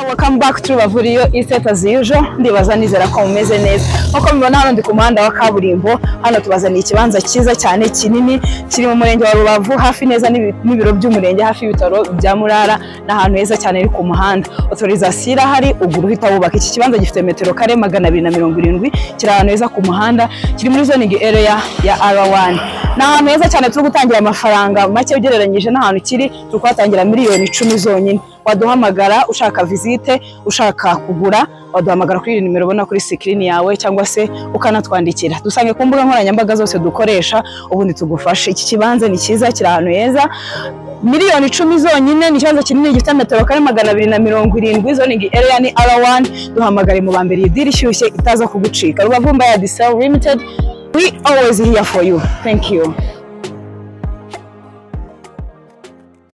Welcome back to Rubavu Estate as usual. Ndibaza nizera ko mumeze neza. Nkuko mubona hano ndi ku muhanda wa kaburimbo, hano tubazaniye ikibanza cyiza cyane kinini kiri mu murenge wa Rubavu hafi neza n'ibiro by'umurenge hafi y'ibitaro bya Murara n'ahantu heza cyane iri ku muhanda. Autorisation irahari uguru uhita wubaka. Iki kibanza gifite metero kare 270 kiri ahantu heza ku muhanda, kiri muri zoning area ya R1. N'ahantu heza cyane turi gutangira amafaranga make ugereranyije n'ahantu kiri tukwatangira miliyoni 10 zonyine. Waduhamagara ushaka visite, ushaka kugura, waduhamagara kuri nimero ubona kuri screen yawe cyangwa se ukanatwandikira. Dusange ku mbuga nkoranyambaga zose dukoresha ubundi tugufashe. Iki kibanza ni cyiza kiri ahantu heza. Miliyoni 10 zonyine, ni ikibanza kinini gifite metero kare 270, zoning area ni R1. Duhamagare mu bambere idiri shyushye itaza kugucika. Rubavu Estate Limited, we always here for you. Thank you.